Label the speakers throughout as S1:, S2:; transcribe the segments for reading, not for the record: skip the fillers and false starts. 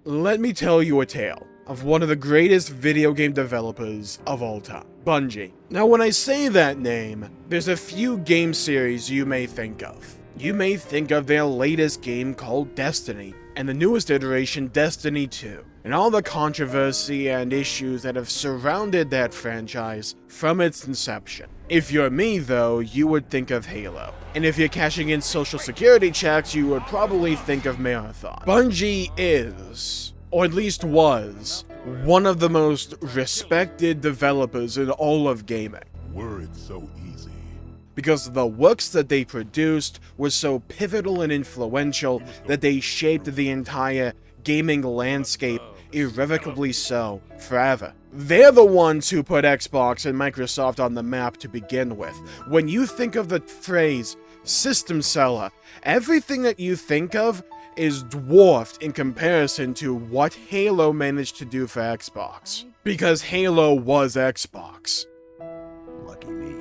S1: let me tell you a tale of one of the greatest video game developers of all time, Bungie. Now, when I say that name, there's a few game series you may think of. You may think of their latest game called Destiny, and the newest iteration, Destiny 2, and all the controversy and issues that have surrounded that franchise from its inception. If you're me, though, you would think of Halo. And if you're cashing in social security checks, you would probably think of Marathon. Bungie is, or at least was, one of the most respected developers in all of gaming.
S2: Were it so easy.
S1: Because the works that they produced were so pivotal and influential that they shaped the entire gaming landscape, irrevocably so, forever. They're the ones who put Xbox and Microsoft on the map to begin with. When you think of the phrase system seller, everything that you think of is dwarfed in comparison to what Halo managed to do for Xbox. Because Halo was Xbox.
S2: Lucky me.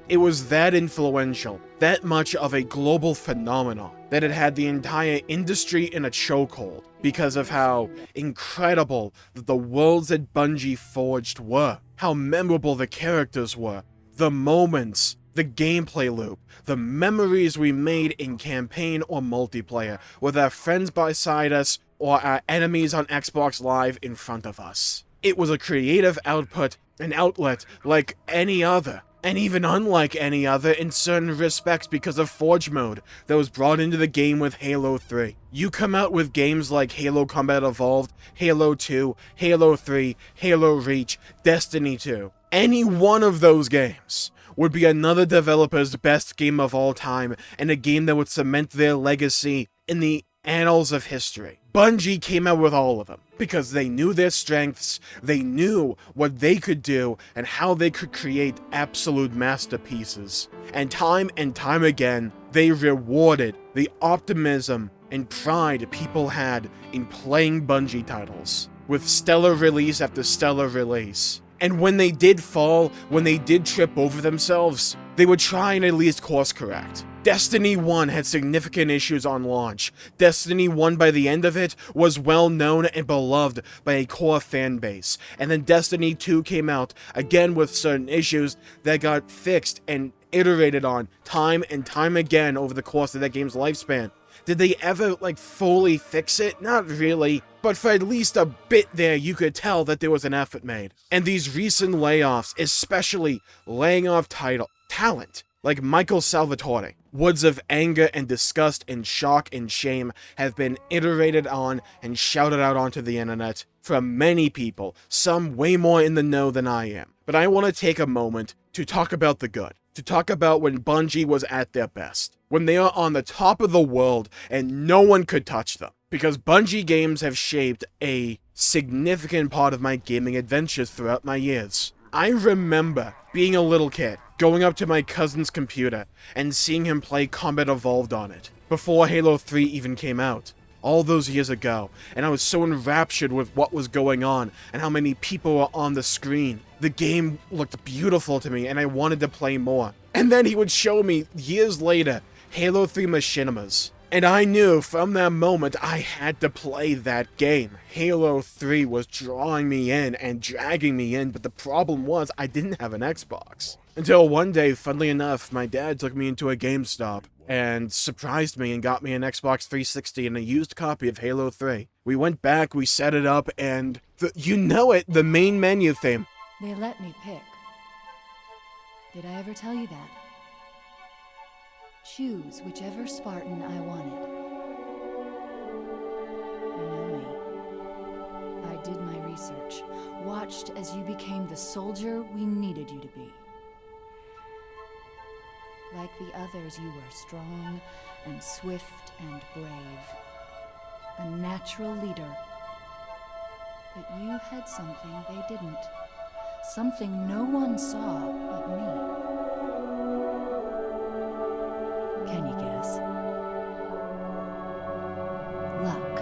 S1: It was that influential, that much of a global phenomenon, that it had the entire industry in a chokehold because of how incredible the worlds that Bungie forged were, how memorable the characters were, the moments, the gameplay loop, the memories we made in campaign or multiplayer, with our friends beside us or our enemies on Xbox Live in front of us. It was a creative output, an outlet like any other. And even unlike any other in certain respects because of Forge Mode that was brought into the game with Halo 3. You come out with games like Halo Combat Evolved, Halo 2, Halo 3, Halo Reach, Destiny 2. Any one of those games would be another developer's best game of all time, and a game that would cement their legacy in the annals of history. Bungie came out with all of them, because they knew their strengths, they knew what they could do, and how they could create absolute masterpieces. And time again, they rewarded the optimism and pride people had in playing Bungie titles, with stellar release after stellar release. And when they did fall, when they did trip over themselves, they would try and at least course correct. Destiny 1 had significant issues on launch. Destiny 1 by the end of it was well known and beloved by a core fan base. And then Destiny 2 came out, again with certain issues that got fixed and iterated on time and time again over the course of that game's lifespan. Did they ever, fully fix it? Not really, but for at least a bit there, you could tell that there was an effort made. And these recent layoffs, especially laying off talent, like Michael Salvatore, words of anger and disgust and shock and shame have been iterated on and shouted out onto the internet from many people, some way more in the know than I am. But I want to take a moment to talk about the good, to talk about when Bungie was at their best, when they are on the top of the world and no one could touch them. Because Bungie games have shaped a significant part of my gaming adventures throughout my years. I remember being a little kid, going up to my cousin's computer and seeing him play Combat Evolved on it, before Halo 3 even came out, all those years ago, and I was so enraptured with what was going on and how many people were on the screen. The game looked beautiful to me and I wanted to play more. And then he would show me, years later, Halo 3 Machinimas. And I knew from that moment I had to play that game. Halo 3 was drawing me in and dragging me in, but the problem was I didn't have an Xbox. Until one day, funnily enough, my dad took me into a GameStop and surprised me and got me an Xbox 360 and a used copy of Halo 3. We went back, we set it up, and the main menu theme.
S3: They let me pick. Did I ever tell you that? Choose whichever Spartan I wanted. You know me. I did my research, watched as you became the soldier we needed you to be. Like the others, you were strong and swift and brave. A natural leader. But you had something they didn't. Something no one saw but me. Can you guess? Luck.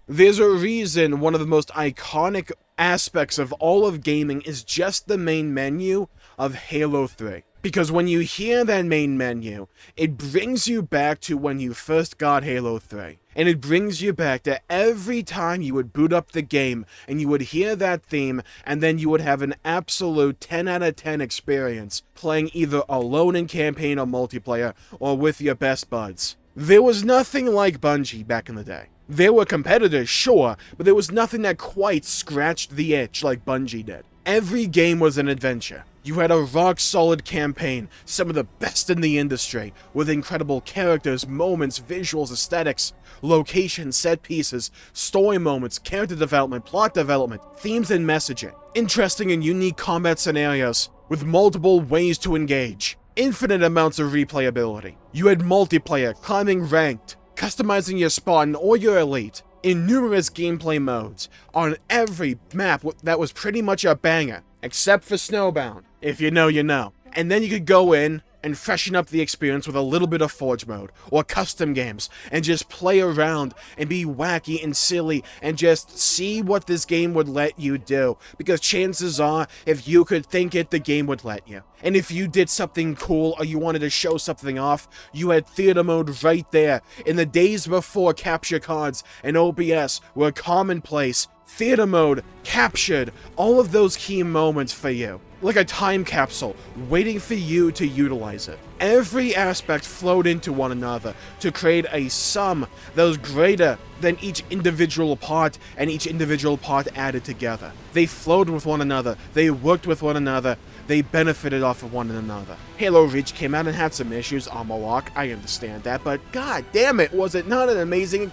S1: There's a reason one of the most iconic aspects of all of gaming is just the main menu of Halo 3. Because when you hear that main menu, it brings you back to when you first got Halo 3. And it brings you back to every time you would boot up the game and you would hear that theme, and then you would have an absolute 10 out of 10 experience playing either alone in campaign or multiplayer or with your best buds. There was nothing like Bungie back in the day. There were competitors, sure, but there was nothing that quite scratched the itch like Bungie did. Every game was an adventure. You had a rock-solid campaign, some of the best in the industry, with incredible characters, moments, visuals, aesthetics, locations, set pieces, story moments, character development, plot development, themes and messaging, interesting and unique combat scenarios, with multiple ways to engage, infinite amounts of replayability. You had multiplayer, climbing ranked, customizing your Spartan or your Elite, in numerous gameplay modes, on every map that was pretty much a banger, except for Snowbound. If you know, you know. And then you could go in and freshen up the experience with a little bit of Forge mode, or custom games, and just play around and be wacky and silly and just see what this game would let you do. Because chances are, if you could think it, the game would let you. And if you did something cool or you wanted to show something off, you had theater mode right there. In the days before capture cards and OBS were commonplace, theater mode captured all of those key moments for you, like a time capsule, waiting for you to utilize it. Every aspect flowed into one another to create a sum that was greater than each individual part, and each individual part added together. They flowed with one another, they worked with one another, they benefited off of one another. Halo Reach came out and had some issues, Amalok, I understand that, but god damn it, was it not an amazing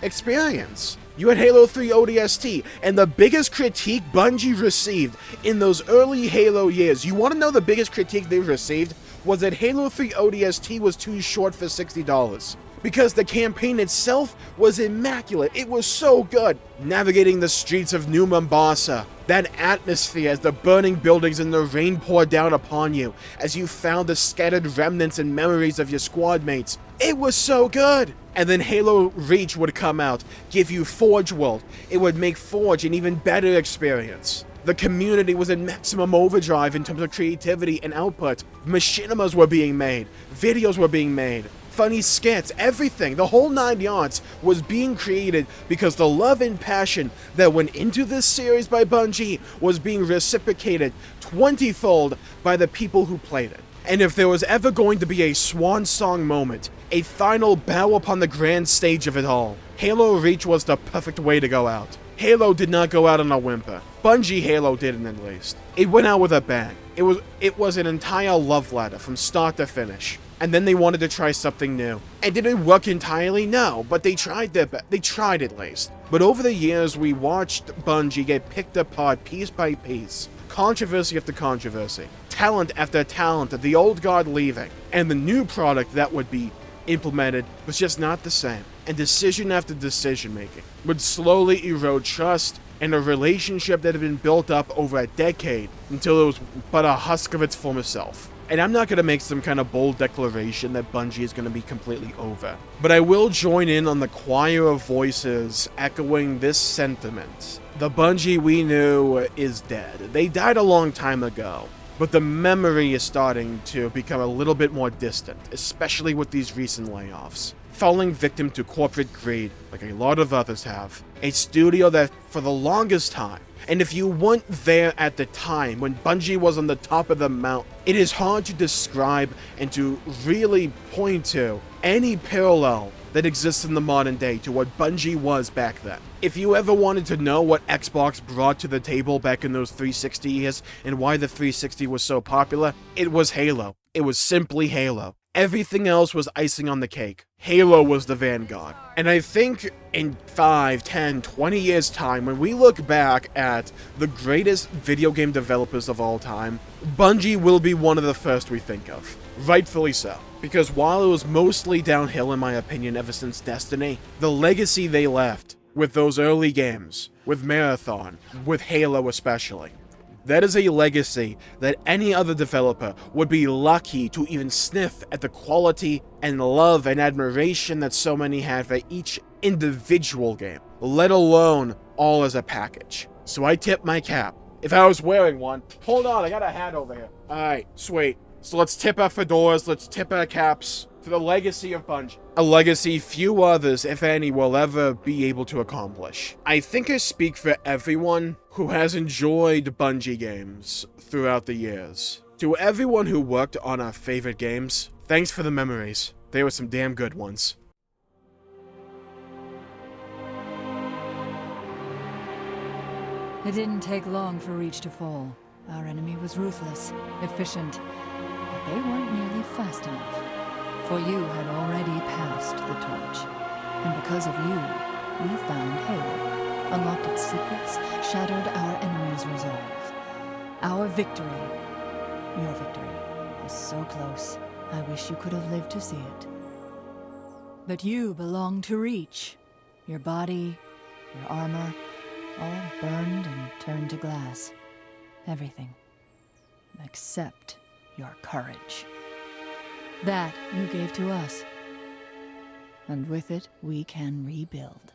S1: experience? You had Halo 3 ODST, and the biggest critique Bungie received in those early Halo years, you want to know the biggest critique they received? Was that Halo 3 ODST was too short for $60. Because the campaign itself was immaculate, it was so good. Navigating the streets of New Mombasa, that atmosphere as the burning buildings and the rain poured down upon you, as you found the scattered remnants and memories of your squad mates. It was so good! And then Halo Reach would come out, give you Forge World. It would make Forge an even better experience. The community was in maximum overdrive in terms of creativity and output. Machinimas were being made, videos were being made, funny skits, everything, the whole 9 yards was being created because the love and passion that went into this series by Bungie was being reciprocated 20-fold by the people who played it. And if there was ever going to be a swan song moment, a final bow upon the grand stage of it all, Halo Reach was the perfect way to go out. Halo did not go out on a whimper. Bungie Halo didn't, at least. It went out with a bang. It was an entire love letter from start to finish. And then they wanted to try something new. And did it work entirely? No, but they tried their best. They tried at least. But over the years, we watched Bungie get picked apart piece by piece. Controversy after controversy. Talent after talent, the old guard leaving. And the new product that would be implemented was just not the same. And decision after decision making would slowly erode trust and a relationship that had been built up over a decade until it was but a husk of its former self. And I'm not going to make some kind of bold declaration that Bungie is going to be completely over, but I will join in on the choir of voices echoing this sentiment. The Bungie we knew is dead. They died a long time ago, but the memory is starting to become a little bit more distant, especially with these recent layoffs. Falling victim to corporate greed, like a lot of others have. A studio that, for the longest time, and if you weren't there at the time when Bungie was on the top of the mountain, it is hard to describe and to really point to any parallel that exists in the modern day to what Bungie was back then. If you ever wanted to know what Xbox brought to the table back in those 360 years and why the 360 was so popular, it was Halo. It was simply Halo. Everything else was icing on the cake. Halo was the vanguard. And I think in 5, 10, 20 years time, when we look back at the greatest video game developers of all time, Bungie will be one of the first we think of. Rightfully so. Because while it was mostly downhill in my opinion ever since Destiny, the legacy they left with those early games, with Marathon, with Halo especially, that is a legacy that any other developer would be lucky to even sniff at the quality and love and admiration that so many had for each individual game, let alone all as a package. So I tip my cap. If I was wearing one, hold on, I got a hat over here. Alright, sweet. So let's tip our fedoras, let's tip our caps to the legacy of Bungie. A legacy few others, if any, will ever be able to accomplish. I think I speak for everyone who has enjoyed Bungie games throughout the years. To everyone who worked on our favorite games, thanks for the memories. They were some damn good ones.
S3: It didn't take long for Reach to fall. Our enemy was ruthless, efficient, but they weren't nearly fast enough. For you had already passed the torch. And because of you, we found Halo, unlocked its secrets, shattered our enemy's resolve. Our victory, your victory, was so close. I wish you could have lived to see it. But you belong to Reach. Your body, your armor, all burned and turned to glass. Everything. Except your courage. That you gave to us. And with it, we can rebuild.